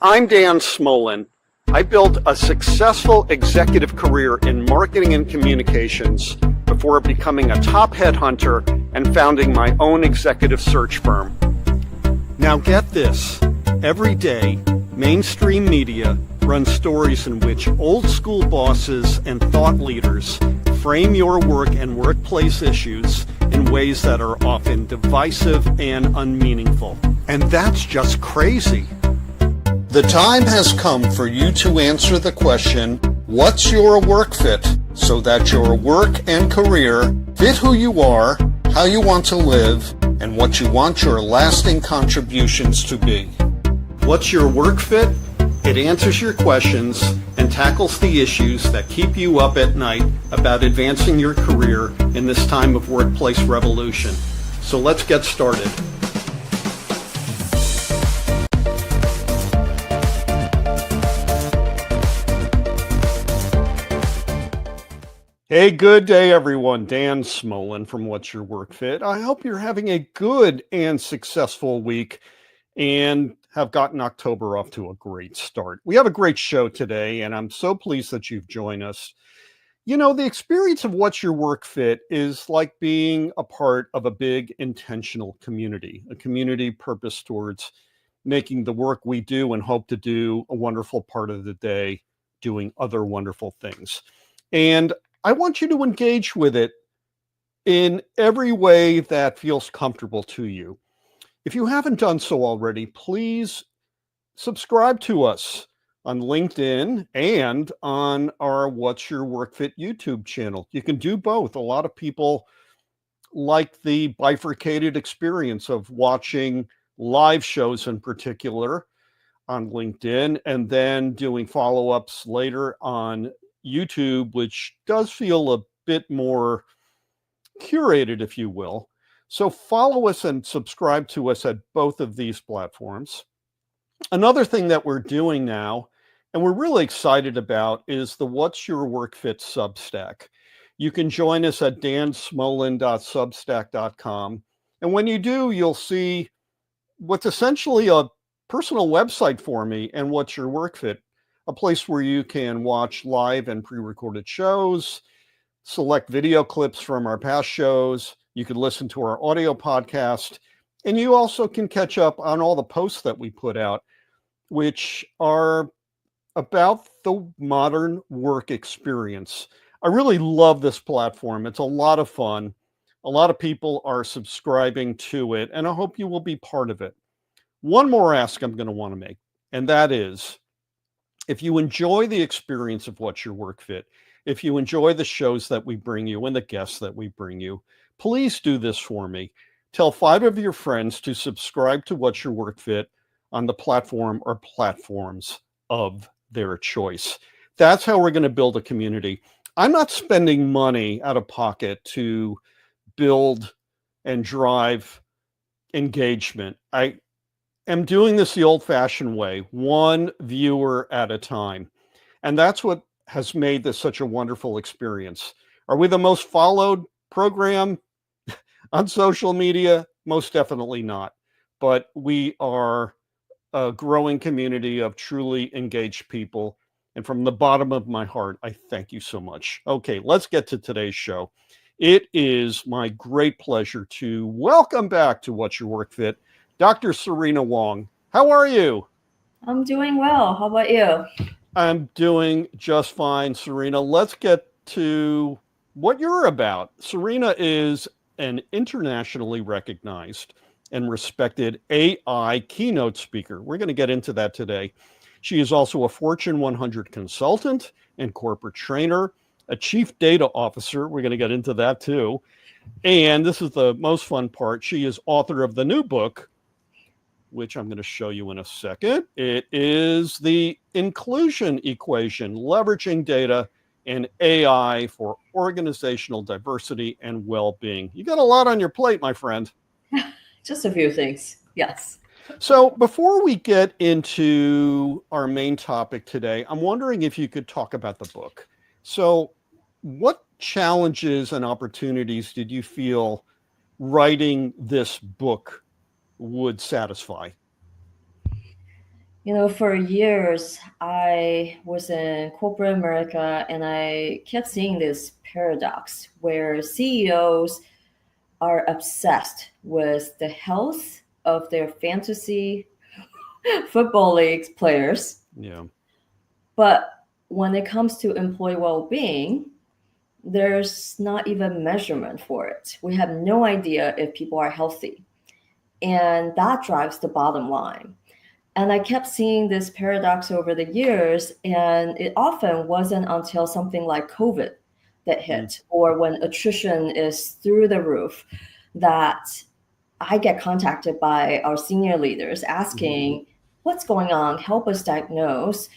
I'm Dan Smolin. I built a successful executive career in marketing and communications before becoming a top headhunter and founding my own executive search firm. Now get this, every day, mainstream media runs stories in which old school bosses and thought leaders frame your work and workplace issues in ways that are often divisive and unmeaningful. And that's just crazy. The time has come for you to answer the question, what's your work fit? So that your work and career fit who you are, how you want to live, and what you want your lasting contributions to be. What's your work fit? It answers your questions and tackles the issues that keep you up at night about advancing your career in this time of workplace revolution. So let's get started. Hey, good day, everyone. Dan Smolin from What's Your Work Fit. I hope you're having a good and successful week and have gotten October off to a great start. We have a great show today, and I'm so pleased that you've joined us. You know, the experience of What's Your Work Fit is like being a part of a big intentional community, a community purpose towards making the work we do and hope to do a wonderful part of the day, doing other wonderful things. And I want you to engage with it in every way that feels comfortable to you. If you haven't done so already, please subscribe to us on LinkedIn and on our What's Your Work Fit YouTube channel. You can do both. A lot of people like the bifurcated experience of watching live shows in particular on LinkedIn and then doing follow-ups later on YouTube, which does feel a bit more curated, if you will. So follow us and subscribe to us at both of these platforms. Another thing that we're doing now, and we're really excited about, is the What's Your Work Fit Substack. You can join us at dansmolin.substack.com. And when you do, you'll see what's essentially a personal website for me and What's Your Work Fit, a place where you can watch live and pre-recorded shows, select video clips from our past shows. You can listen to our audio podcast, and you also can catch up on all the posts that we put out, which are about the modern work experience. I really love this platform. It's a lot of fun. A lot of people are subscribing to it, and I hope you will be part of it. One more ask I'm going to want to make, and that is, if you enjoy the experience of What's Your Work Fit, if you enjoy the shows that we bring you and the guests that we bring you, please do this for me. Tell 5 of your friends to subscribe to What's Your Work Fit on the platform or platforms of their choice. That's how we're going to build a community. I'm not spending money out of pocket to build and drive engagement. I am doing this the old-fashioned way, one viewer at a time. And that's what has made this such a wonderful experience. Are we the most followed program on social media? Most definitely not. But we are a growing community of truly engaged people. And from the bottom of my heart, I thank you so much. Okay, let's get to today's show. It is my great pleasure to welcome back to What's Your Work Fit, Dr. Serena Huang. How are you? I'm doing well. How about you? I'm doing just fine, Serena. Let's get to what you're about. Serena is an internationally recognized and respected AI keynote speaker. We're going to get into that today. She is also a Fortune 100 consultant and corporate trainer, a chief data officer. We're going to get into that too. And this is the most fun part. She is author of the new book, which I'm going to show you in a second. It is The Inclusion Equation, Leveraging Data and AI for Organizational Diversity and Wellbeing. You got a lot on your plate, my friend. Just a few things, yes. So before we get into our main topic today, I'm wondering if you could talk about the book. So what challenges and opportunities did you feel writing this book would satisfy? For years, I was in corporate America and I kept seeing this paradox where CEOs are obsessed with the health of their fantasy football leagues players. Yeah. But when it comes to employee well-being, there's not even measurement for it. We have no idea if people are healthy. And that drives the bottom line. And I kept seeing this paradox over the years, and it often wasn't until something like COVID that hit, or when attrition is through the roof, that I get contacted by our senior leaders asking, what's going on? Help us diagnose.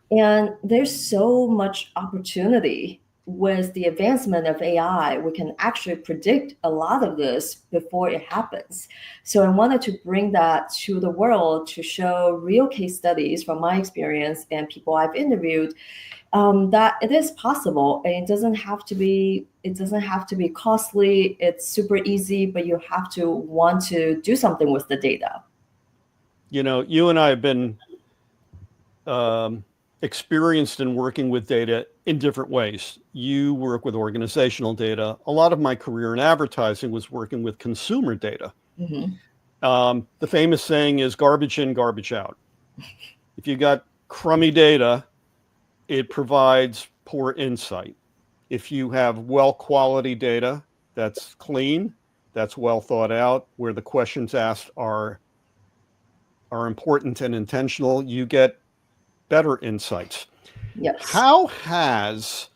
And there's so much opportunity with the advancement of AI. We can actually predict a lot of this before it happens. So I wanted to bring that to the world to show real case studies from my experience and people I've interviewed, that it is possible, and it doesn't have to be costly. It's super easy, but you have to want to do something with the data. You and I have been experienced in working with data in different ways. You work with organizational data. A lot of my career in advertising was working with consumer data. The famous saying is garbage in, garbage out. If you got crummy data, it provides poor insight. If you have well-quality data that's clean, that's well thought out, where the questions asked are important and intentional, you get better insights. Yes. How has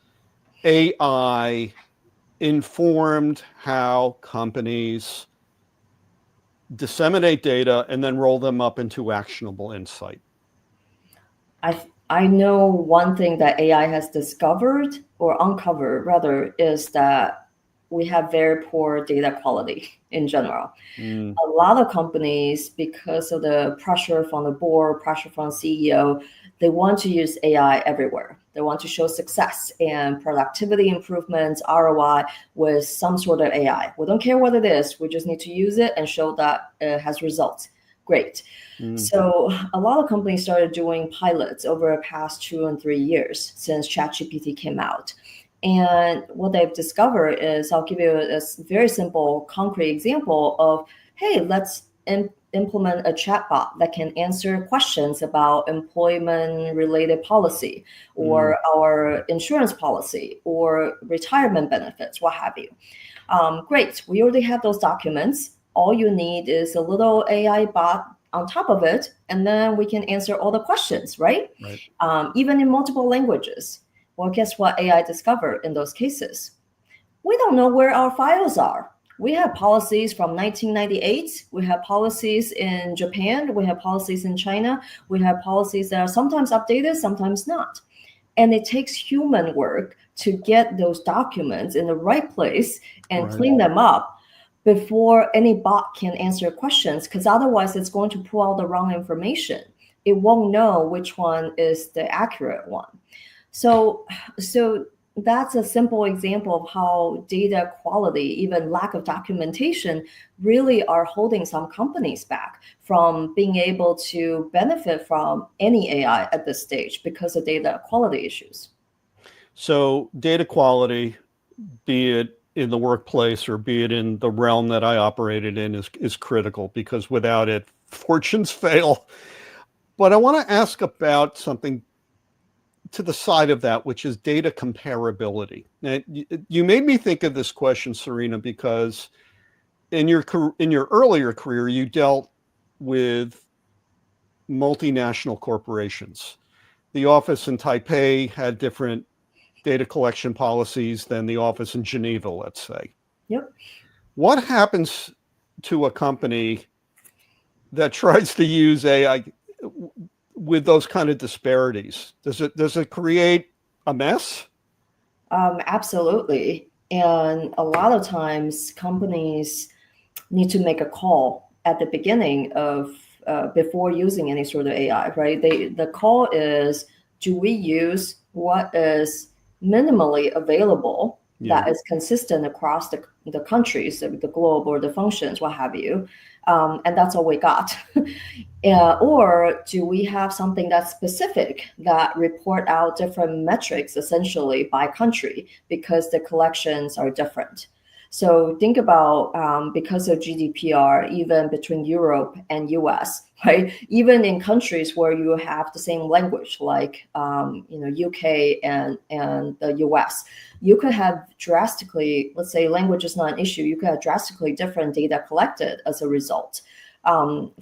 AI informed how companies disseminate data and then roll them up into actionable insight? I know one thing that AI has discovered, or uncovered rather, is that we have very poor data quality in general. A lot of companies, because of the pressure from the board, pressure from CEO, they want to use AI everywhere. They want to show success and productivity improvements, ROI, with some sort of AI. We don't care what it is. We just need to use it and show that it has results. Great. So a lot of companies started doing pilots over the past 2 and 3 years since ChatGPT came out. And what they've discovered is, I'll give you a very simple, concrete example of, hey, let's implement a chatbot that can answer questions about employment-related policy, or our insurance policy, or retirement benefits, what have you. Great, we already have those documents. All you need is a little AI bot on top of it, and then we can answer all the questions, right? Even in multiple languages. Well, guess what AI discovered in those cases? We don't know where our files are. We have policies from 1998. We have policies in Japan. We have policies in China. We have policies that are sometimes updated, sometimes not. And it takes human work to get those documents in the right place and clean them up before any bot can answer questions, because otherwise it's going to pull out the wrong information. It won't know which one is the accurate one. So that's a simple example of how data quality, even lack of documentation, really are holding some companies back from being able to benefit from any AI at this stage because of data quality issues. So data quality, be it in the workplace or be it in the realm that I operated in, is critical, because without it, fortunes fail. But I want to ask about something to the side of that, which is data comparability. Now, you made me think of this question, Serena, because in your earlier career, you dealt with multinational corporations. The office in Taipei had different data collection policies than the office in Geneva, let's say. Yep. What happens to a company that tries to use AI with those kind of disparities? Does it create a mess? Absolutely. And a lot of times companies need to make a call at the beginning of before using any sort of AI, right? The call is, do we use what is minimally available that is consistent across the countries, the globe, or the functions, what have you? And that's all we got. Or do we have something that's specific that report out different metrics essentially by country because the collections are different? So think about because of GDPR, even between Europe and US, right? Even in countries where you have the same language, like UK and the US, you could have drastically, let's say language is not an issue, you could have drastically different data collected as a result.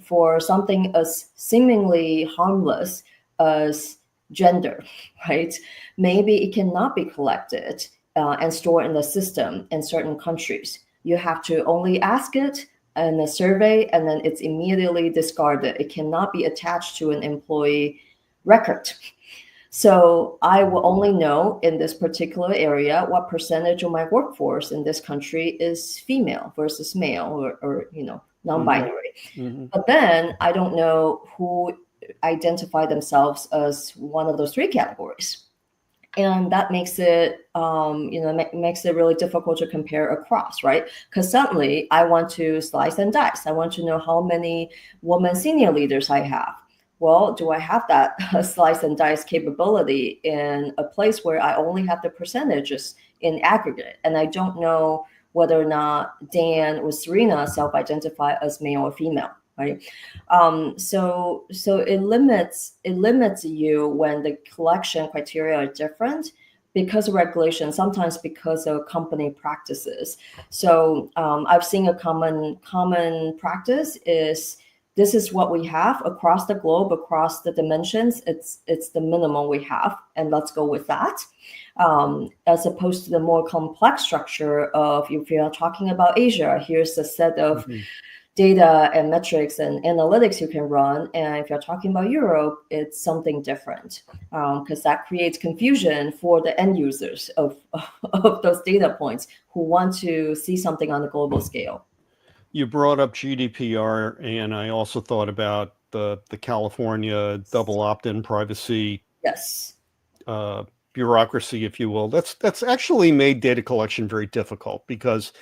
For something as seemingly harmless as gender, right? Maybe it cannot be collected and stored in the system in certain countries. You have to only ask it in a survey, and then it's immediately discarded. It cannot be attached to an employee record. So I will only know in this particular area what percentage of my workforce in this country is female versus male or non-binary. Mm-hmm. But then I don't know who identify themselves as one of those three categories. And that makes it, makes it really difficult to compare across, right? Because suddenly I want to slice and dice. I want to know how many women senior leaders I have. Well, do I have that slice and dice capability in a place where I only have the percentages in aggregate? And I don't know whether or not Dan or Serena self-identify as male or female, right? So it limits you when the collection criteria are different because of regulation, sometimes because of company practices. So I've seen a common practice is this is what we have across the globe, across the dimensions. It's the minimum we have, and let's go with that. As opposed to the more complex structure of if you're talking about Asia, here's a set of data and metrics and analytics you can run. And if you're talking about Europe, it's something different because that creates confusion for the end users of those data points who want to see something on a global scale. You brought up GDPR, and I also thought about the California double opt-in privacy Yes. Bureaucracy, if you will. That's actually made data collection very difficult because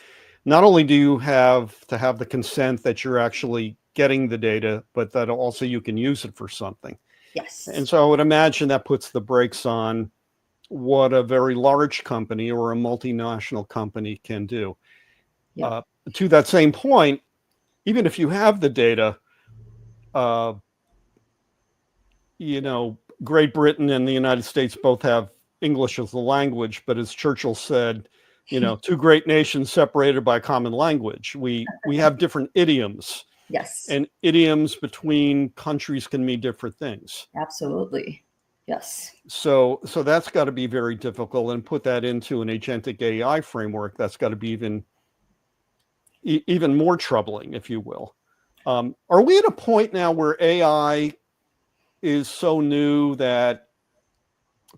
not only do you have to have the consent that you're actually getting the data, but that also you can use it for something. Yes. And so I would imagine that puts the brakes on what a very large company or a multinational company can do. Yeah. To that same point, even if you have the data, Great Britain and the United States both have English as the language, but as Churchill said, two great nations separated by common language. We have different idioms. Yes. And idioms between countries can mean different things. Absolutely. Yes. So that's got to be very difficult, and put that into an agentic AI framework. That's got to be even more troubling, if you will. Are we at a point now where AI is so new that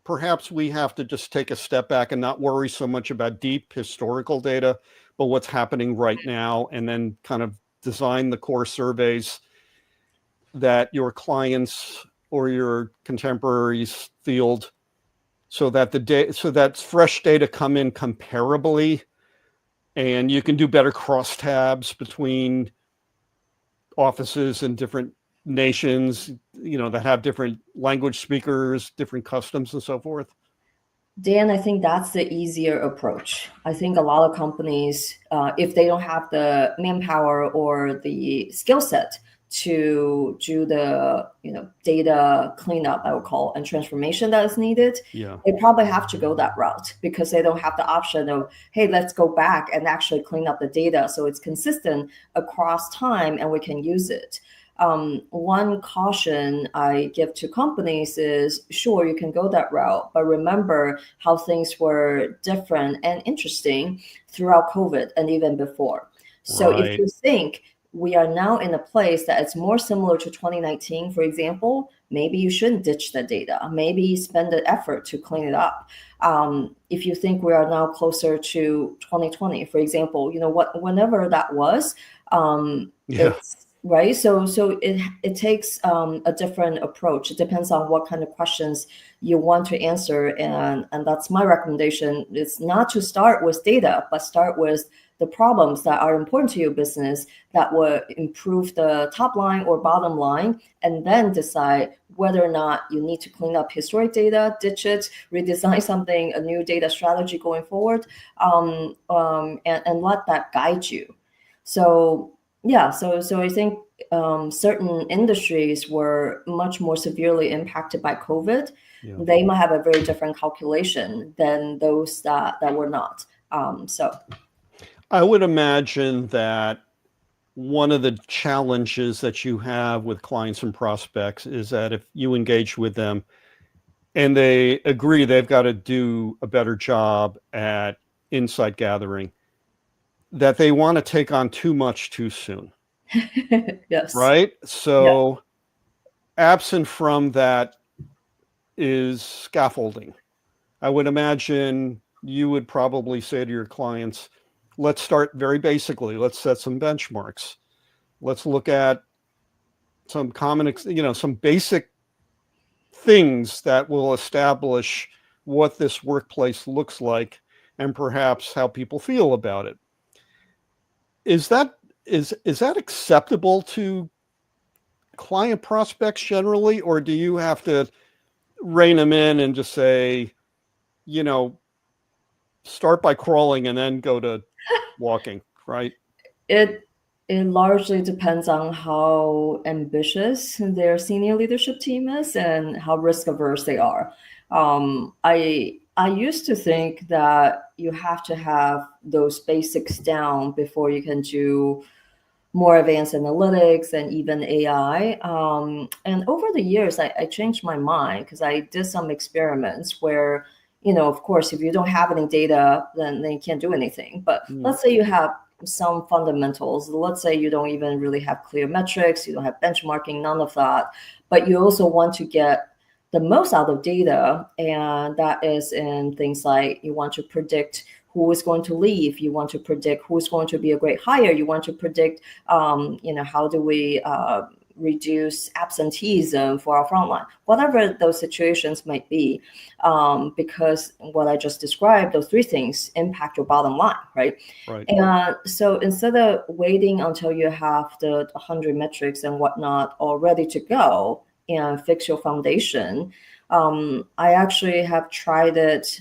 perhaps we have to just take a step back and not worry so much about deep historical data, but what's happening right now, and then kind of design the core surveys that your clients or your contemporaries field so that fresh data come in comparably, and you can do better crosstabs between offices in different nations, that have different language speakers, different customs, and so forth? Dan, I think that's the easier approach. I think a lot of companies, if they don't have the manpower or the skill set to do the data cleanup, I would call, and transformation that is needed, they probably have to go that route because they don't have the option of, hey, let's go back and actually clean up the data so it's consistent across time and we can use it. One caution I give to companies is, sure, you can go that route, but remember how things were different and interesting throughout COVID and even before. So if you think we are now in a place that it's more similar to 2019, for example, maybe you shouldn't ditch the data. Maybe spend the effort to clean it up. If you think we are now closer to 2020, for example, whenever that was, it's right. So it takes a different approach. It depends on what kind of questions you want to answer. And that's my recommendation. It's not to start with data, but start with the problems that are important to your business that would improve the top line or bottom line, and then decide whether or not you need to clean up historic data, ditch it, redesign something, a new data strategy going forward, and let that guide you. So yeah, so I think certain industries were much more severely impacted by COVID. Yeah. They might have a very different calculation than those that were not. So I would imagine that one of the challenges that you have with clients and prospects is that if you engage with them and they agree they've got to do a better job at insight gathering, that they want to take on too much too soon. yes. Right? So absent from that is scaffolding. I would imagine you would probably say to your clients, let's start very basically. Let's set some benchmarks. Let's look at some common, some basic things that will establish what this workplace looks like and perhaps how people feel about it. Is that acceptable to client prospects generally, or do you have to rein them in and just say, start by crawling and then go to walking, right? It largely depends on how ambitious their senior leadership team is and how risk averse they are. I used to think that you have to have those basics down before you can do more advanced analytics and even AI. And over the years, I changed my mind because I did some experiments where, of course, if you don't have any data, then you can't do anything. But let's say you have some fundamentals. Let's say you don't even really have clear metrics, you don't have benchmarking, none of that, but you also want to get the most out of data. And that is in things like you want to predict who is going to leave, you want to predict who's going to be a great hire, you want to predict, how do we reduce absenteeism for our frontline, whatever those situations might be, because what I just described, those three things impact your bottom line, right? Right. And so instead of waiting until you have the 100 metrics and whatnot all ready to go and fix your foundation, I actually have tried it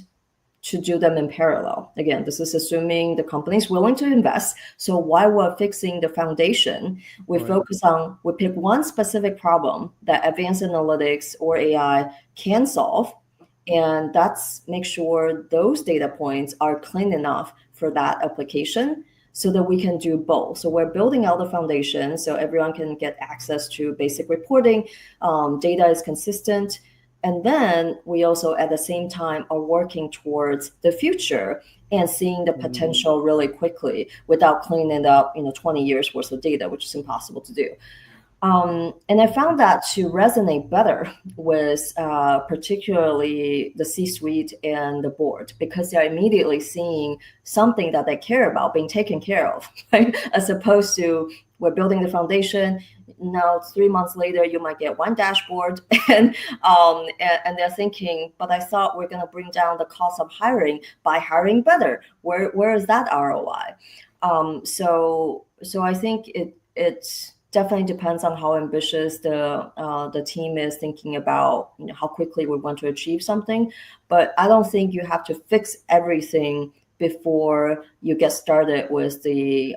to do them in parallel. Again, this is assuming the company is willing to invest. So while we're fixing the foundation, we pick one specific problem that advanced analytics or AI can solve. And that's make sure those data points are clean enough for that application so that we can do both. So we're building out the foundation so everyone can get access to basic reporting, data is consistent. And then we also, at the same time, are working towards the future and seeing the potential really quickly without cleaning up, 20 years worth of data, which is impossible to do. And I found that to resonate better with particularly the C-suite and the board, because they're immediately seeing something that they care about being taken care of, right? As opposed to we're building the foundation. Now, 3 months later, you might get one dashboard, and they're thinking, but I thought we're going to bring down the cost of hiring by hiring better. Where is that ROI? So I think it definitely depends on how ambitious the team is thinking about how quickly we want to achieve something. But I don't think you have to fix everything before you get started with the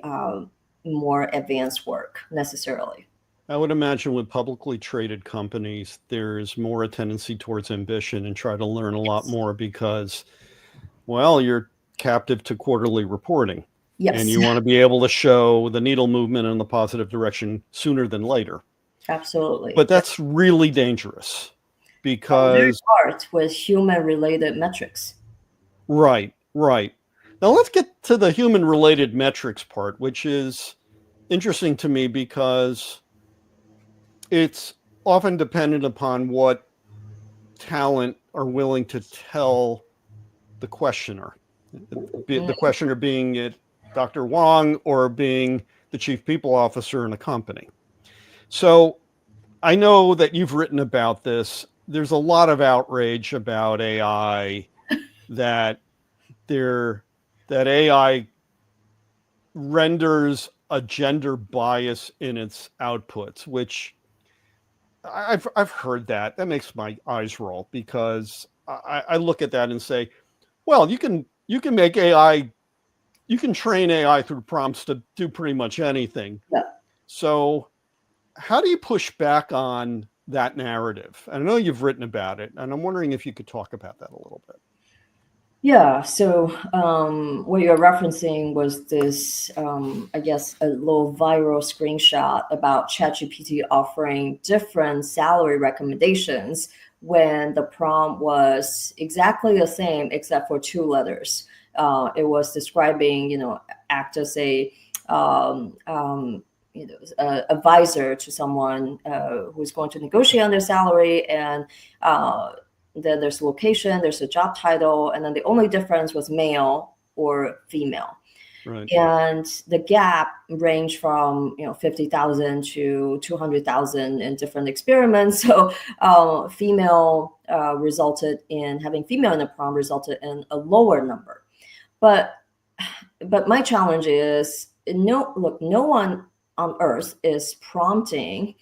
more advanced work necessarily. I would imagine with publicly traded companies, there's more a tendency towards ambition and try to learn a lot more because, well, you're captive to quarterly reporting. Yes. And you want to be able to show the needle movement in the positive direction sooner than later. Absolutely. But that's really dangerous because hard with human-related metrics. Right. Now let's get to the human-related metrics part, which is interesting to me because it's often dependent upon what talent are willing to tell the questioner. The questioner being it Dr. Huang or being the chief people officer in a company. So I know that you've written about this. There's a lot of outrage about AI that AI renders a gender bias in its outputs, which I've heard that. That makes my eyes roll, because I look at that and say, well, you can make AI, you can train AI through prompts to do pretty much anything. Yeah. So how do you push back on that narrative? I know you've written about it, and I'm wondering if you could talk about that a little bit. Yeah, so what you're referencing was this, I guess, a little viral screenshot about ChatGPT offering different salary recommendations when the prompt was exactly the same except for 2 letters. It was describing, act as a advisor to someone who's going to negotiate on their salary, and then there's location, there's a job title, and then the only difference was male or female. Right. And the gap ranged from 50,000 to 200,000 in different experiments. So female resulted in having female in the prompt resulted in a lower number. But my challenge is no one on earth is prompting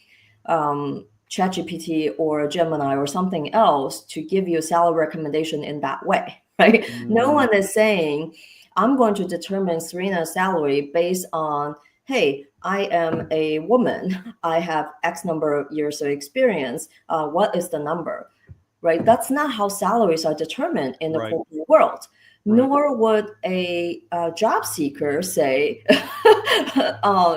ChatGPT or Gemini or something else to give you a salary recommendation in that way, right? No one is saying, I'm going to determine Serena's salary based on, hey, I am a woman, I have X number of years of experience, what is the number, right? That's not how salaries are determined in the corporate world. Nor would a job seeker say,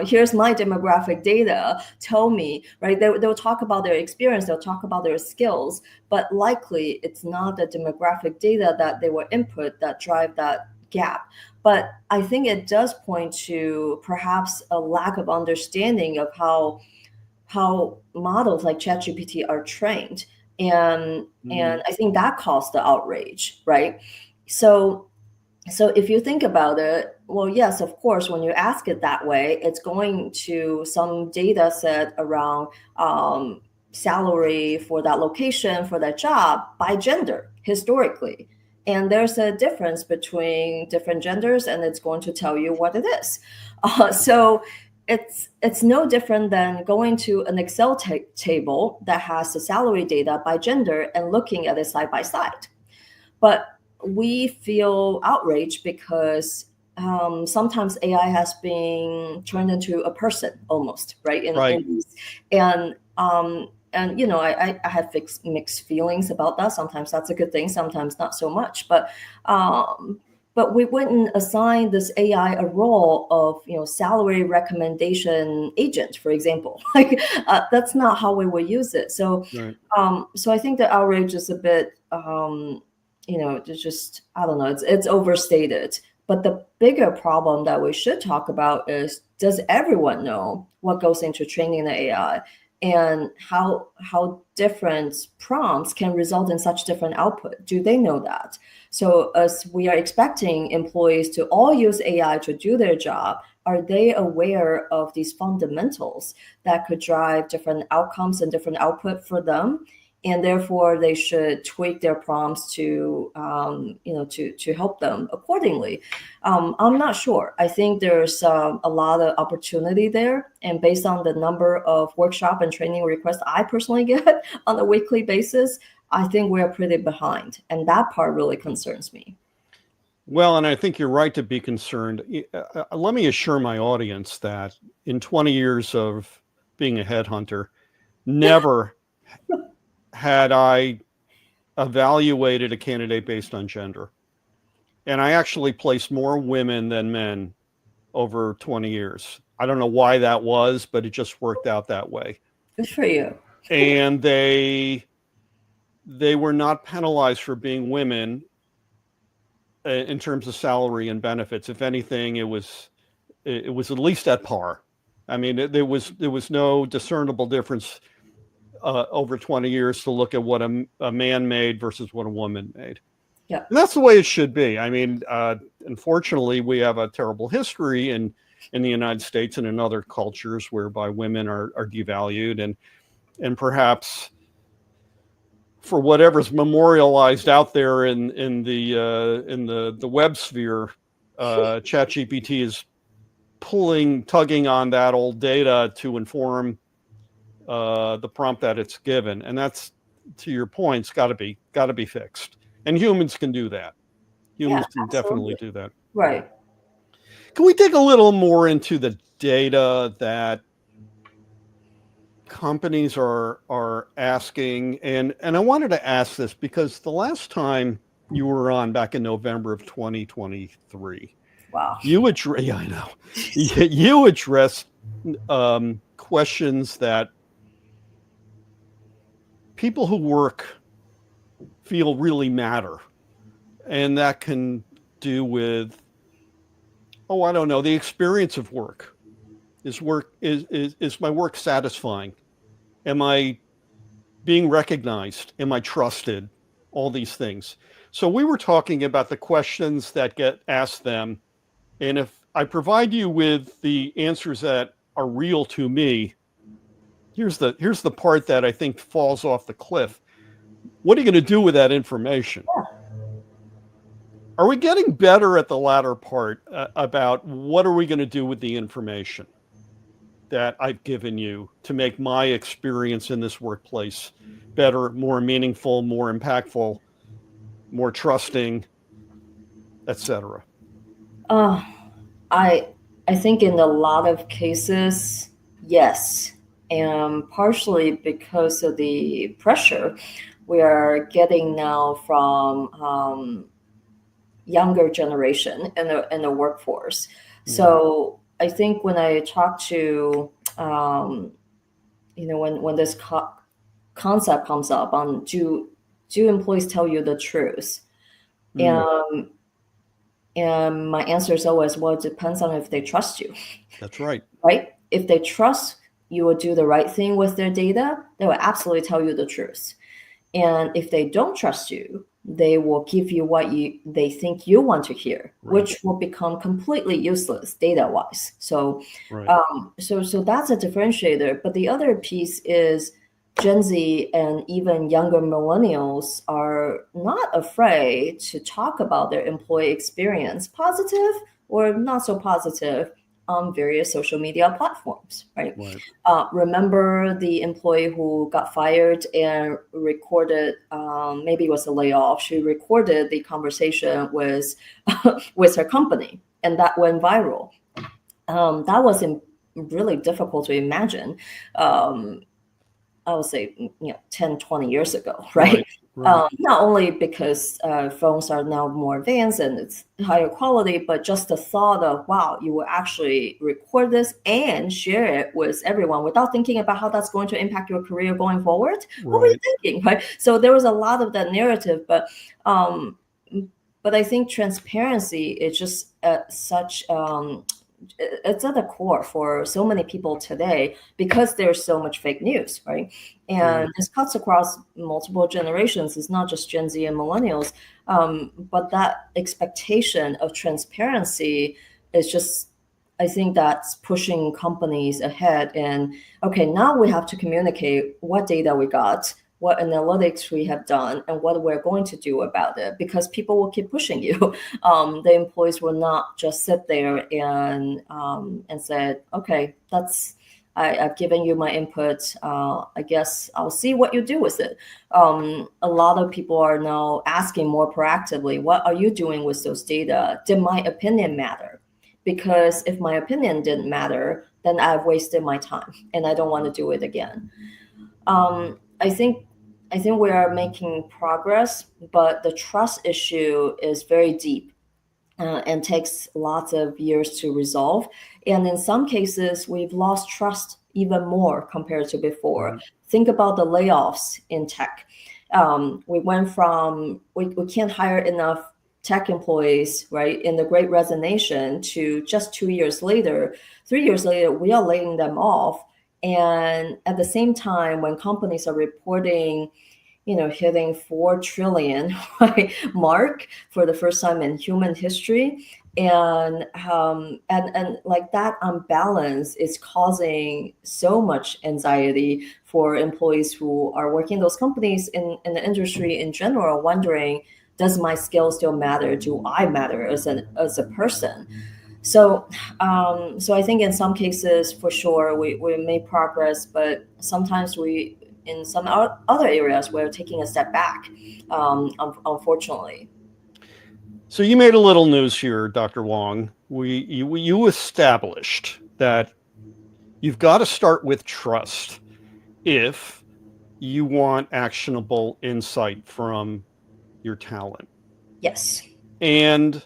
here's my demographic data, tell me, right? They'll talk about their experience, they'll talk about their skills, but likely it's not the demographic data that they will input that drive that gap. But I think it does point to perhaps a lack of understanding of how models like ChatGPT are trained. And I think that caused the outrage, right? So if you think about it, well, yes, of course, when you ask it that way, it's going to some data set around salary for that location, for that job by gender historically. And there's a difference between different genders, and it's going to tell you what it is. So it's no different than going to an Excel table that has the salary data by gender and looking at it side by side. But we feel outraged because sometimes AI has been turned into a person almost, right? And I have mixed feelings about that. Sometimes that's a good thing, sometimes not so much. But we wouldn't assign this AI a role of salary recommendation agent, for example. Like that's not how we would use it. So so I think the outrage is a bit. Just, I don't know, it's overstated. But the bigger problem that we should talk about is, does everyone know what goes into training the AI and how different prompts can result in such different output? Do they know that? So as we are expecting employees to all use AI to do their job, are they aware of these fundamentals that could drive different outcomes and different output for them? And therefore, they should tweak their prompts to help them accordingly. I'm not sure. I think there's a lot of opportunity there. And based on the number of workshop and training requests I personally get on a weekly basis, I think we're pretty behind. And that part really concerns me. Well, and I think you're right to be concerned. Let me assure my audience that in 20 years of being a headhunter, never had I evaluated a candidate based on gender. And I actually placed more women than men over 20 years. I don't know why that was, but it just worked out that way. Good for you. And they were not penalized for being women in terms of salary and benefits. If anything, it was at least at par. I mean, there was no discernible difference over 20 years to look at what a man made versus what a woman made. Yeah. And that's the way it should be. I mean, unfortunately, we have a terrible history in the United States and in other cultures whereby women are devalued, and perhaps for whatever's memorialized out there in the web sphere, ChatGPT is tugging on that old data to inform the prompt that it's given, and that's, to your point, it's got to be fixed. And humans can do that. Humans can definitely do that. Right. Can we dig a little more into the data that companies are asking? And I wanted to ask this because the last time you were on, back in November of 2023, wow, you addressed questions that people who work feel really matter, and that can do with, I don't know, the experience of work. Is my work satisfying? Am I being recognized? Am I trusted? All these things. So we were talking about the questions that get asked them, and if I provide you with the answers that are real to me, here's the part that I think falls off the cliff. What are you going to do with that information? Are we getting better at the latter part about what are we going to do with the information that I've given you to make my experience in this workplace better, more meaningful, more impactful, more trusting, etc.? I think in a lot of cases, yes, and partially because of the pressure we are getting now from younger generation in the workforce. So I think when I talk to when this concept comes up on do employees tell you the truth, and my answer is always, well, it depends on if they trust you. That's right. Right? If they trust you will do the right thing with their data, they will absolutely tell you the truth. And if they don't trust you, they will give you what they think you want to hear, right, which will become completely useless data-wise. So, right. So that's a differentiator. But the other piece is Gen Z and even younger millennials are not afraid to talk about their employee experience, positive or not so positive, on various social media platforms, right? Remember the employee who got fired and recorded, maybe it was a layoff, she recorded the conversation with her company, and that went viral. That was really difficult to imagine. I would say 10, 20 years ago, right? Right. Not only because phones are now more advanced and it's higher quality, but just the thought of, wow, you will actually record this and share it with everyone without thinking about how that's going to impact your career going forward. Right. What were you thinking, right? So there was a lot of that narrative, but I think transparency is just such it's at the core for so many people today because there's so much fake news, right? And this cuts across multiple generations. It's not just Gen Z and millennials, but that expectation of transparency is just, I think that's pushing companies ahead. And okay, now we have to communicate what data we got, what analytics we have done, and what we're going to do about it, because people will keep pushing you. The employees will not just sit there and say, okay, I've given you my input. I guess I'll see what you do with it. A lot of people are now asking more proactively, what are you doing with those data? Did my opinion matter? Because if my opinion didn't matter, then I've wasted my time and I don't want to do it again. I think we are making progress, but the trust issue is very deep and takes lots of years to resolve. And in some cases, we've lost trust even more compared to before. Mm-hmm. Think about the layoffs in tech. We went from, we can't hire enough tech employees, right, in the Great Resignation, to just 3 years later, we are laying them off. And at the same time, when companies are reporting, hitting 4 trillion mark for the first time in human history, and like that unbalance is causing so much anxiety for employees who are working in those companies, in the industry in general, wondering, does my skill still matter? Do I matter as a person? So, so I think in some cases, for sure, we made progress, but sometimes in some other areas, we're taking a step back, unfortunately. So you made a little news here, Dr. Wong. You established that you've got to start with trust if you want actionable insight from your talent. Yes. And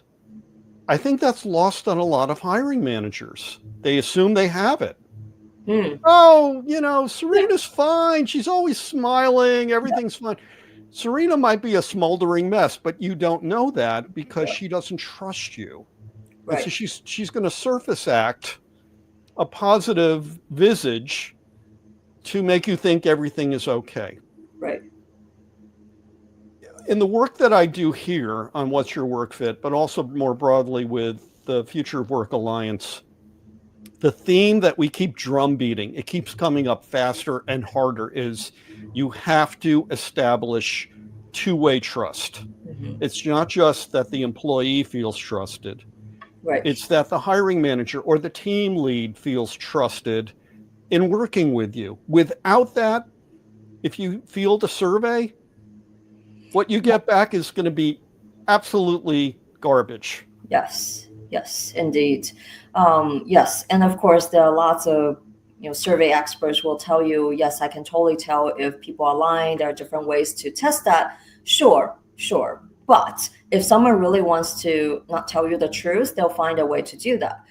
I think that's lost on a lot of hiring managers. They assume they have it. Oh, Serena's fine. She's always smiling. Everything's fine. Serena might be a smoldering mess, but you don't know that because she doesn't trust you. And so she's going to surface act a positive visage to make you think everything is okay. Right. In the work that I do here on What's Your Work Fit, but also more broadly with the Future of Work Alliance, the theme that we keep drumbeating, it keeps coming up faster and harder, is you have to establish two-way trust. It's not just that the employee feels trusted. Right. It's that the hiring manager or the team lead feels trusted in working with you. Without that, if you field a survey, what you get back is going to be absolutely garbage. Yes, indeed. Yes, and of course, there are lots of survey experts will tell you, yes, I can totally tell if people are lying. There are different ways to test that. Sure. But if someone really wants to not tell you the truth, they'll find a way to do that.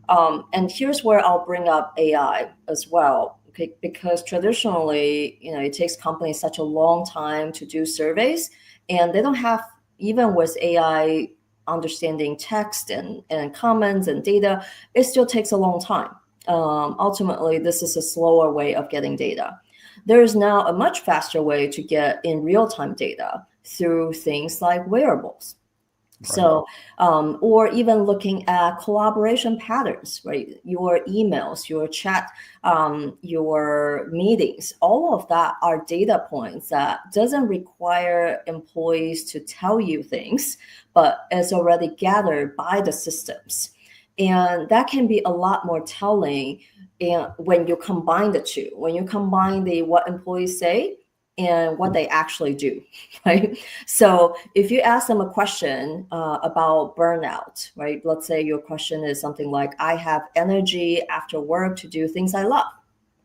And here's where I'll bring up AI as well, okay? Because traditionally, it takes companies such a long time to do surveys, and they don't have, even with AI understanding text and comments and data, it still takes a long time. Ultimately, this is a slower way of getting data. There is now a much faster way to get in real-time data through things like wearables. Right. So, or even looking at collaboration patterns, right? Your emails, your chat, your meetings, all of that are data points that doesn't require employees to tell you things, but is already gathered by the systems. And that can be a lot more telling when you combine the two, when you combine what employees say and what they actually do, right? So if you ask them a question about burnout, right? Let's say your question is something like, I have energy after work to do things I love,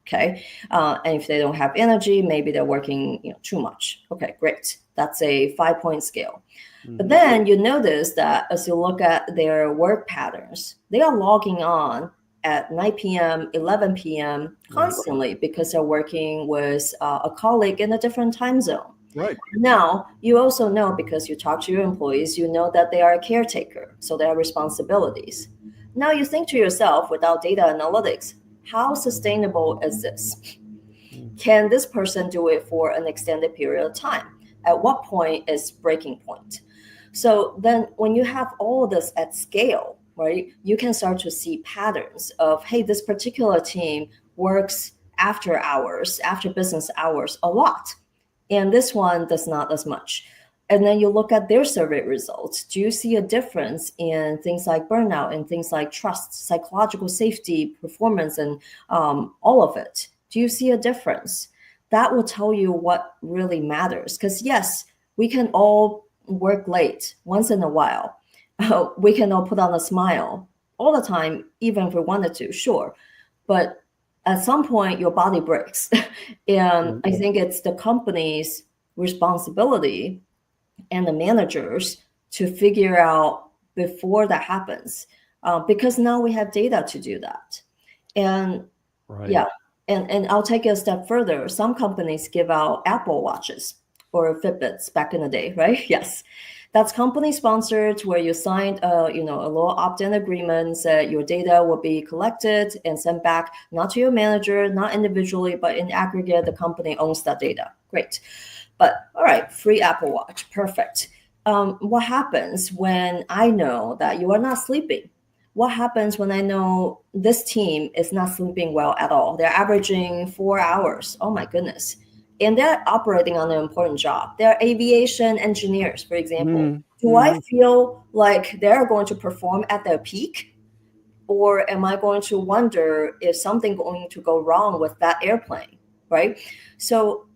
okay? And if they don't have energy, maybe they're working too much. Okay, great. That's a 5-point scale. Mm-hmm. But then you notice that as you look at their work patterns, they are logging on at 9 p.m., 11 p.m. constantly because they're working with a colleague in a different time zone. Right. Now, you also know, because you talk to your employees, you know that they are a caretaker, so they have responsibilities. Now you think to yourself, without data analytics, how sustainable is this? Can this person do it for an extended period of time? At what point is breaking point? So then when you have all of this at scale, right, you can start to see patterns of, hey, this particular team works after hours, after business hours a lot, and this one does not as much. And then you look at their survey results. Do you see a difference in things like burnout and things like trust, psychological safety, performance, and all of it? Do you see a difference? That will tell you what really matters. Because yes, we can all work late once in a while. We can all put on a smile all the time, even if we wanted to, sure. But at some point, your body breaks. And I think it's the company's responsibility and the managers to figure out before that happens, because now we have data to do that. And yeah, and I'll take it a step further. Some companies give out Apple Watches or Fitbits back in the day, right? Yes. That's company sponsored, where you signed a little opt-in agreement that your data will be collected and sent back, not to your manager, not individually, but in aggregate, the company owns that data. Great. But all right, free Apple Watch, perfect. What happens when I know that you are not sleeping? What happens when I know this team is not sleeping well at all? They're averaging 4 hours. Oh my goodness. And they're operating on an important job. They're aviation engineers, for example. Do I feel like they're going to perform at their peak Or am I going to wonder if something going to go wrong with that airplane, right? So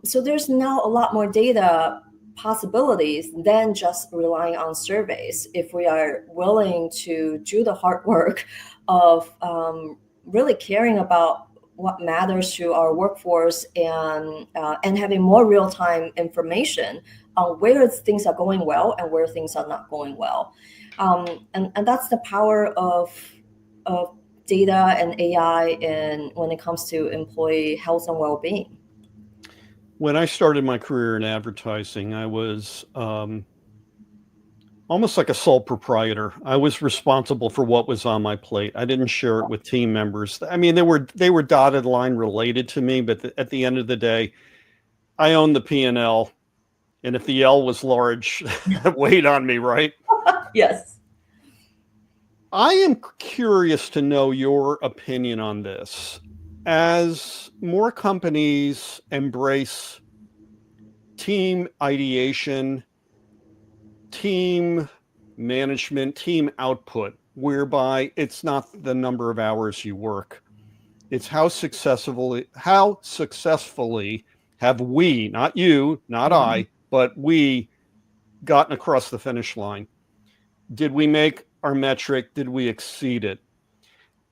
so there's now a lot more data possibilities than just relying on surveys if we are willing to do the hard work of really caring about what matters to our workforce and having more real-time information on where things are going well and where things are not going well. And that's the power of data and AI when it comes to employee health and well-being. When I started my career in advertising, I was almost like a sole proprietor. I was responsible for what was on my plate. I didn't share it with team members. I mean, they were dotted line related to me, but at the end of the day, I owned the P&L, and if the L was large, that weighed on me, right? Yes. I am curious to know your opinion on this. As more companies embrace team ideation, team management, team output, whereby it's not the number of hours you work, it's how successfully have we, not you, not I, but we gotten across the finish line. Did we make our metric? Did we exceed it?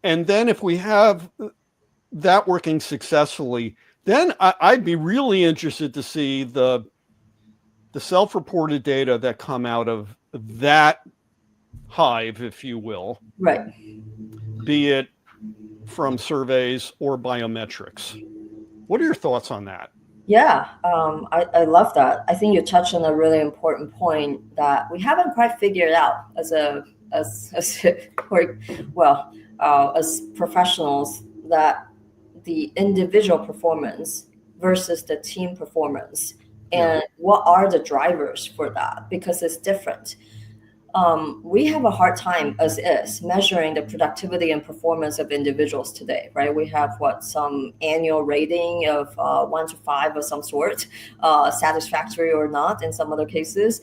And then if we have that working successfully, then I'd be really interested to see the self-reported data that come out of that hive, if you will, right? Be it from surveys or biometrics. What are your thoughts on that? Yeah, I love that. I think you touched on a really important point that we haven't quite figured out as professionals, that the individual performance versus the team performance, and what are the drivers for that, because it's different. We have a hard time as is measuring the productivity and performance of individuals today, right? We have some annual rating of 1 to 5 of some sort, satisfactory or not in some other cases.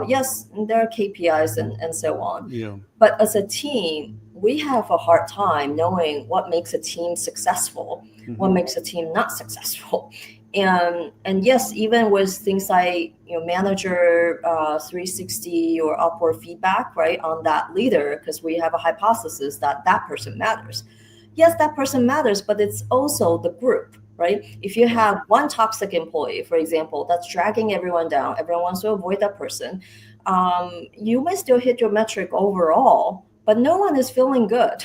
Yes, there are KPIs and so on. Yeah. But as a team, we have a hard time knowing what makes a team successful, what makes a team not successful. And yes, even with things like manager 360 or upward feedback, right, on that leader, because we have a hypothesis that person matters. Yes, that person matters, but it's also the group, right? If you have one toxic employee, for example, that's dragging everyone down, everyone wants to avoid that person, you may still hit your metric overall, but no one is feeling good.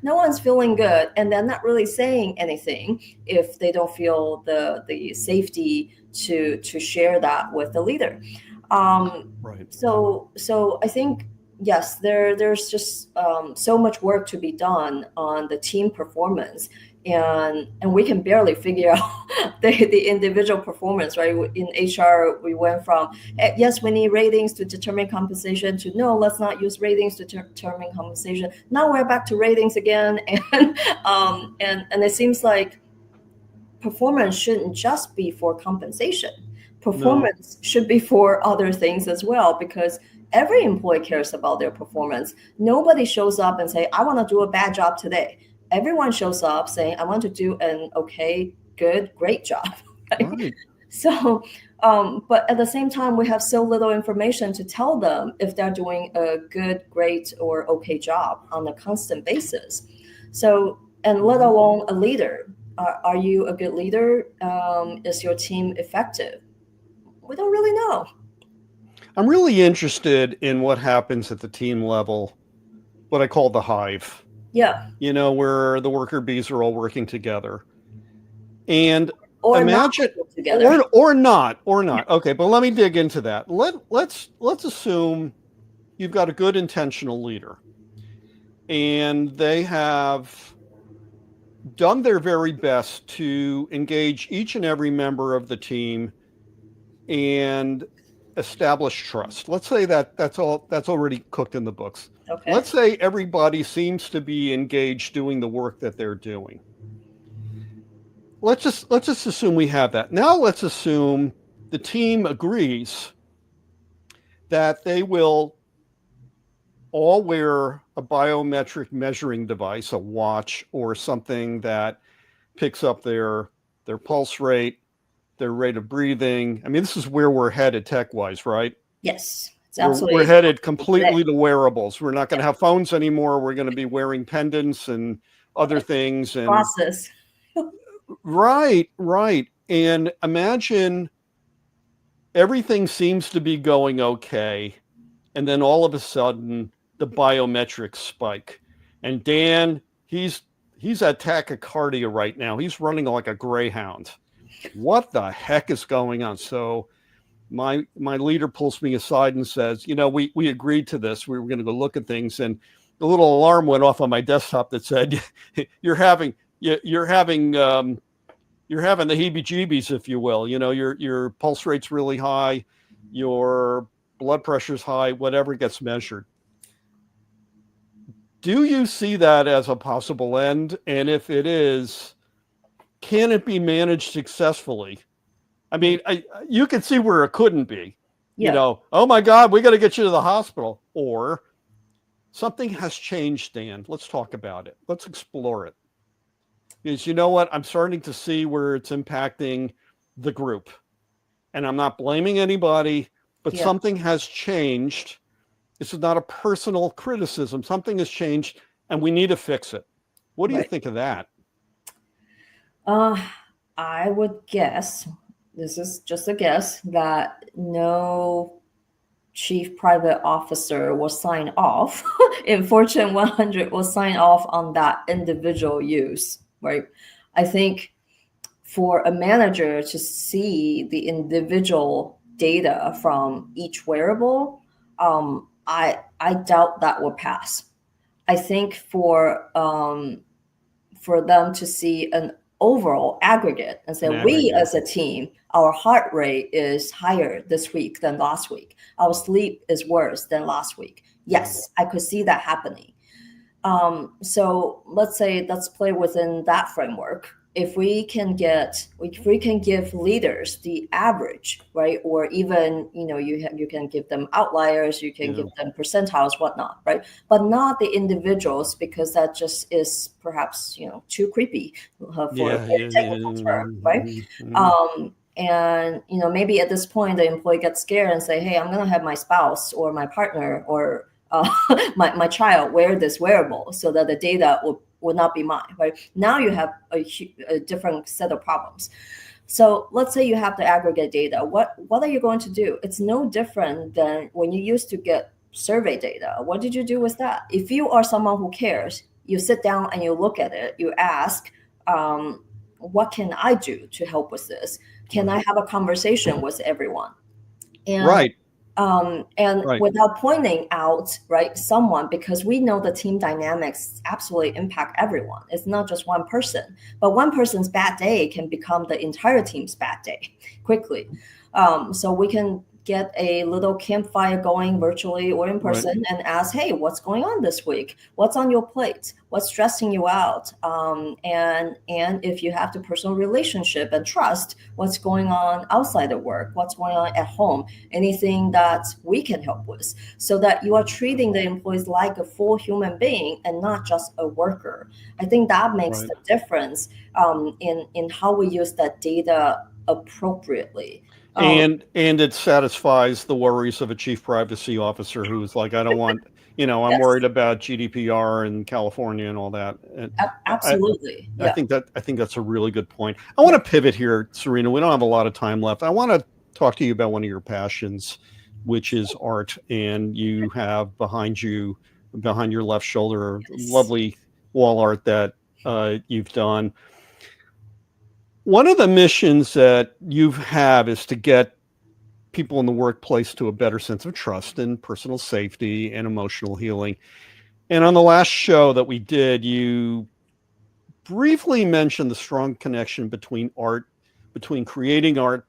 No one's feeling good, and they're not really saying anything if they don't feel the safety to share that with the leader. Right. So I think, yes, there's just so much work to be done on the team performance, and we can barely figure out the individual performance, right? In HR, we went from yes, we need ratings to determine compensation, to no, let's not use ratings to determine compensation. Now we're back to ratings again, and it seems like performance shouldn't just be for compensation. Performance should be for other things as well, because every employee cares about their performance. Nobody shows up and say, I want to do a bad job today. Everyone shows up saying, I want to do an okay, good, great job. Right? So, but at the same time, we have so little information to tell them if they're doing a good, great, or okay job on a constant basis. So, and let alone a leader. Are you a good leader? Is your team effective? We don't really know. I'm really interested in what happens at the team level, what I call the hive. Yeah. Where the worker bees are all working together. And or imagine not or not. Okay, but let me dig into that. Let's assume you've got a good intentional leader, and they have done their very best to engage each and every member of the team and establish trust. Let's say that's already cooked in the books. Okay. Let's say everybody seems to be engaged doing the work that they're doing. Let's just assume we have that. Now let's assume the team agrees that they will all wear a biometric measuring device, a watch or something that picks up their pulse rate, their rate of breathing. I mean, this is where we're headed tech-wise, right? Yes, it's We're absolutely headed completely to wearables. We're not going to yeah. have phones anymore. We're going to be wearing pendants and other things. And process. right. And imagine everything seems to be going okay. And then all of a sudden, the biometrics spike. And Dan, he's at tachycardia right now. He's running like a greyhound. What the heck is going on? So my leader pulls me aside and says, we agreed to this. We were going to go look at things, and the little alarm went off on my desktop that said, you're having the heebie-jeebies, if you will. Your pulse rate's really high, your blood pressure's high, whatever gets measured. Do you see that as a possible end? And if it is, can it be managed successfully? I mean, you can see where it couldn't be. Yeah. Oh my God, we got to get you to the hospital. Or something has changed, Dan. Let's talk about it. Let's explore it. Because you know what? I'm starting to see where it's impacting the group. And I'm not blaming anybody, but something has changed. This is not a personal criticism. Something has changed, and we need to fix it. What do you think of that? I would guess, this is just a guess, that no chief private officer will sign off in Fortune 100 will sign off on that individual use, right? I think for a manager to see the individual data from each wearable, I doubt that will pass. I think for them to see an overall aggregate and say, we as a team, our heart rate is higher this week than last week. Our sleep is worse than last week. Yes, I could see that happening. So let's play within that framework. If we can give leaders the average, right? Or even, you can give them outliers, you can give them percentiles, whatnot, right? But not the individuals, because that just is perhaps, too creepy for a technical term, right? And, maybe at this point, the employee gets scared and say, hey, I'm going to have my spouse or my partner or my child wear this wearable so that the data would not be mine, right? Now you have a different set of problems. So let's say you have the aggregate data. What are you going to do? It's no different than when you used to get survey data. What did you do with that? If you are someone who cares, you sit down and you look at it, you ask, what can I do to help with this? Can I have a conversation with everyone? And right. Without pointing out, right, someone, because we know the team dynamics absolutely impact everyone. It's not just one person, but one person's bad day can become the entire team's bad day quickly. So we can get a little campfire going virtually or in person and ask, hey, what's going on this week? What's on your plate? What's stressing you out? And if you have the personal relationship and trust, what's going on outside of work? What's going on at home? Anything that we can help with, so that you are treating the employees like a full human being and not just a worker. I think that makes the difference in how we use that data appropriately. And it satisfies the worries of a chief privacy officer who's like, I don't want, I'm worried about GDPR in California and all that. And absolutely. I think that's a really good point. I want to pivot here, Serena. We don't have a lot of time left. I want to talk to you about one of your passions, which is art. And you have behind your left shoulder, lovely wall art that you've done. One of the missions that you have is to get people in the workplace to a better sense of trust and personal safety and emotional healing. And on the last show that we did, you briefly mentioned the strong connection between creating art,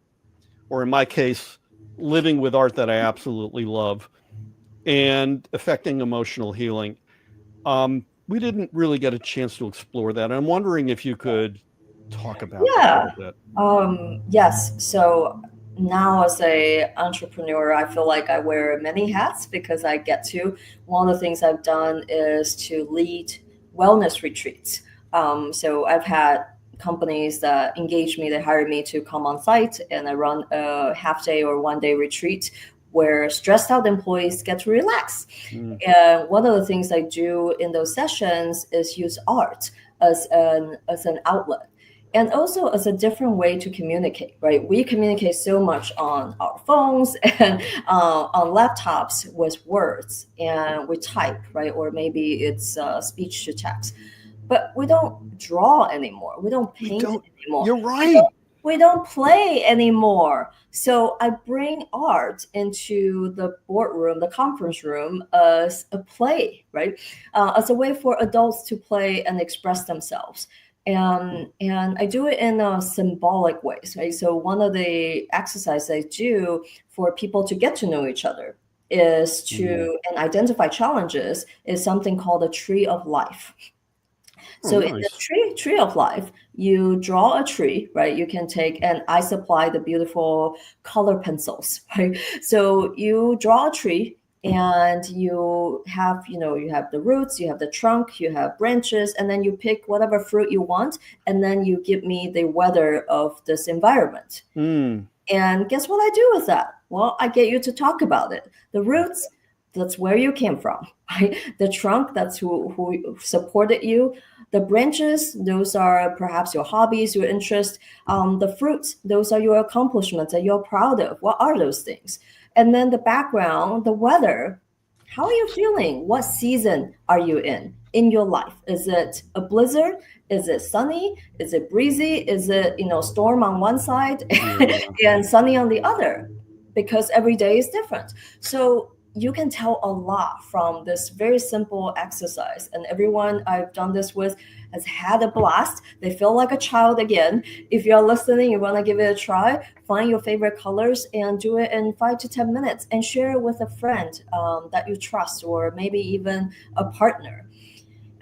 or in my case, living with art that I absolutely love, and affecting emotional healing. We didn't really get a chance to explore that. I'm wondering if you could talk about that a little bit. Yes. So now as a entrepreneur, I feel like I wear many hats because I get to. One of the things I've done is to lead wellness retreats. So I've had companies that engage me, they hire me to come on site, and I run a half day or 1 day retreat where stressed out employees get to relax. Mm. And one of the things I do in those sessions is use art as an outlet and also as a different way to communicate, right? We communicate so much on our phones and on laptops with words, and we type, right? Or maybe it's speech to text, but we don't draw anymore. We don't We paint don't. anymore. You're right. We don't play anymore. So I bring art into the boardroom, the conference room, as a play, right? As a way for adults to play and express themselves. And I do it in symbolic ways, right? So one of the exercises I do for people to get to know each other is to and identify challenges is something called a tree of life. Oh, So in the nice. tree of life, you draw a tree, right? You can take, and I supply the beautiful color pencils, right? So you draw a tree and you have, you have the roots, you have the trunk, you have branches, and then you pick whatever fruit you want, and then you give me the weather of this environment. Mm. And guess what I do with that? Well, I get you to talk about it. The roots, that's where you came from, right? The trunk, that's who supported you. The branches, those are perhaps your hobbies, your interests. The fruits, those are your accomplishments that you're proud of. What are those things? And then the background, the weather. How are you feeling? What season are you in your life? Is it a blizzard? Is it sunny? Is it breezy? Is it, storm on one side Yeah. and sunny on the other? Because every day is different. So you can tell a lot from this very simple exercise. And everyone I've done this with has had a blast. They feel like a child again. If you're listening, you want to give it a try, find your favorite colors and do it in 5 to 10 minutes and share it with a friend that you trust, or maybe even a partner.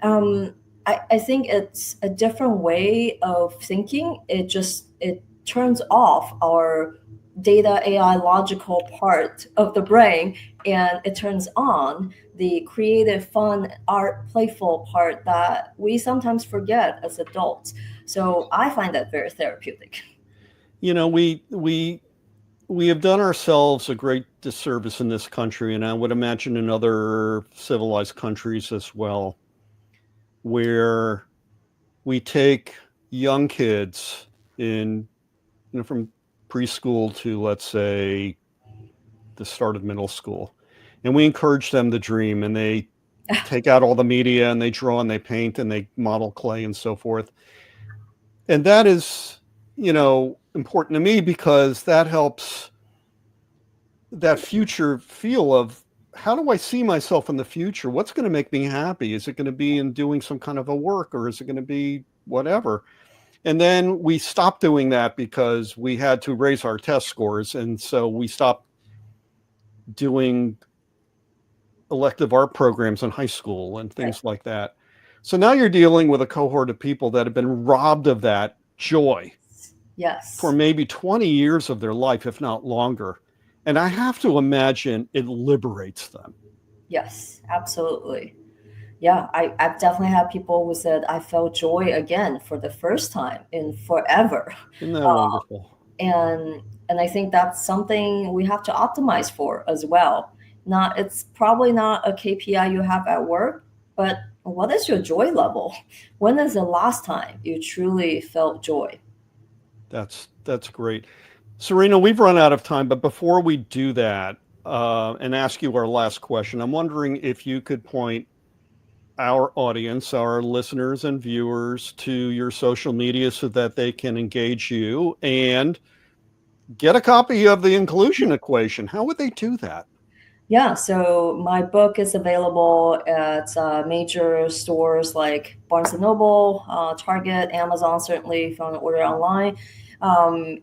um, I think it's a different way of thinking. It turns off our data AI logical part of the brain, and it turns on the creative, fun, art, playful part that we sometimes forget as adults. So I find that very therapeutic. We have done ourselves a great disservice in this country, and I would imagine in other civilized countries as well, where we take young kids in, from preschool to, let's say, the start of middle school, and we encourage them to dream, and they take out all the media and they draw and they paint and they model clay and so forth. And that is, important to me because that helps that future feel of, how do I see myself in the future? What's going to make me happy? Is it going to be in doing some kind of a work, or is it going to be whatever? And then we stopped doing that because we had to raise our test scores. And so we stopped doing elective art programs in high school and Right. things like that. So now you're dealing with a cohort of people that have been robbed of that joy for Yes. maybe 20 years of their life, if not longer. And I have to imagine it liberates them. Yes, absolutely. Yeah, I've definitely had people who said I felt joy again for the first time in forever. Isn't that wonderful? And I think that's something we have to optimize for as well. Not It's probably not a KPI you have at work, but what is your joy level? When is the last time you truly felt joy? That's great. Serena, we've run out of time, but before we do that and ask you our last question, I'm wondering if you could point our audience, our listeners and viewers, to your social media so that they can engage you and get a copy of the inclusion equation. How would they do that? Yeah, so my book is available at major stores like Barnes and Noble, Target, Amazon. Certainly, if you want to order online, and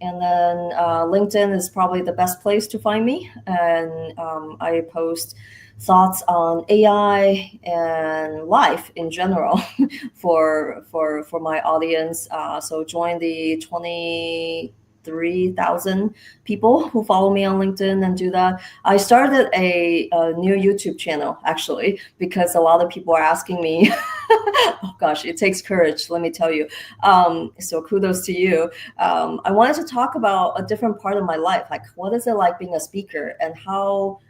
then LinkedIn is probably the best place to find me. And I post thoughts on AI and life in general for my audience. So join the 3,000 people who follow me on LinkedIn and do that. I started a new YouTube channel, actually, because a lot of people are asking me, oh gosh, it takes courage, let me tell you. So kudos to you. I wanted to talk about a different part of my life, like what is it like being a speaker and how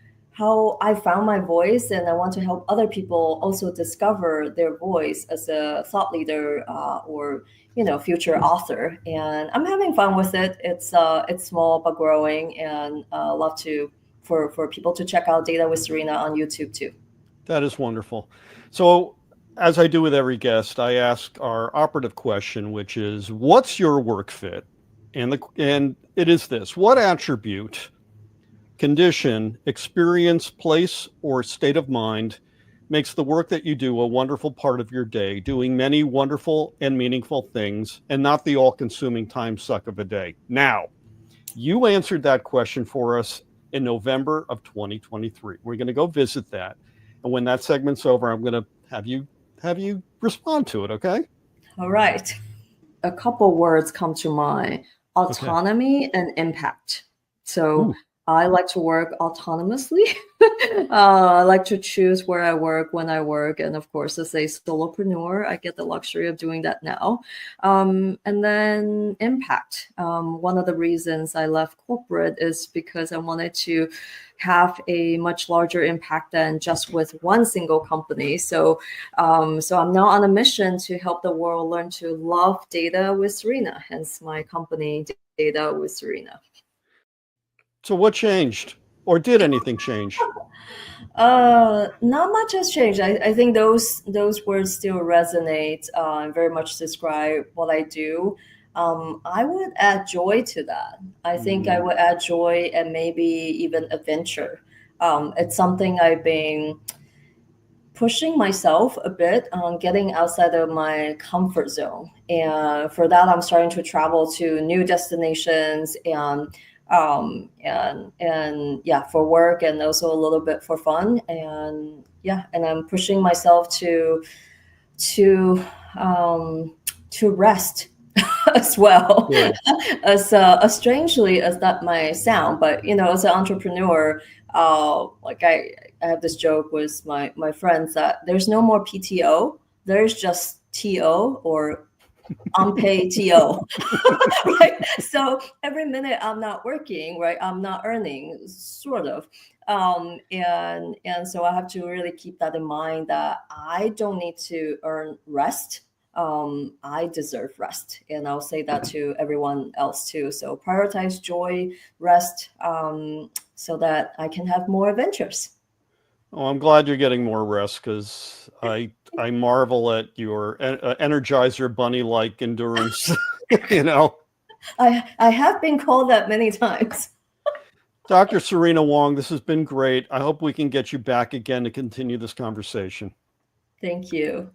I found my voice, and I want to help other people also discover their voice as a thought leader or future author. And I'm having fun with it. It's small but growing, and love for people to check out Data with Serena on YouTube too. That is wonderful. So, as I do with every guest, I ask our operative question, which is, what's your work fit? And it is this: what attribute, condition, experience, place, or state of mind makes the work that you do a wonderful part of your day, doing many wonderful and meaningful things, and not the all-consuming time suck of a day? Now, you answered that question for us in November of 2023. We're going to go visit that. And when that segment's over, I'm going to have you respond to it, okay? All right. A couple words come to mind: autonomy and impact. So I like to work autonomously. I like to choose where I work, when I work. And of course, as a solopreneur, I get the luxury of doing that now. And then impact. One of the reasons I left corporate is because I wanted to have a much larger impact than just with one single company. So I'm now on a mission to help the world learn to love data with Serena, hence my company, Data with Serena. So what changed, or did anything change? Not much has changed. I think those words still resonate and very much describe what I do. I would add joy to that. I think I would add joy and maybe even adventure. It's something I've been pushing myself a bit on getting outside of my comfort zone. And for that, I'm starting to travel to new destinations and for work, and also a little bit for fun. And I'm pushing myself to rest as well. As strangely as that might sound, but as an entrepreneur, like I have this joke with my friends that there's no more PTO, there's just TO, or unpaid TO. Right? So every minute I'm not working, right, I'm not earning, sort of. And so I have to really keep that in mind, that I don't need to earn rest. I deserve rest. And I'll say that to everyone else too. So prioritize joy, rest, so that I can have more adventures. Oh, I'm glad you're getting more rest, because I marvel at your Energizer Bunny-like endurance. I have been called that many times. Dr. Serena Huang, this has been great. I hope we can get you back again to continue this conversation. Thank you.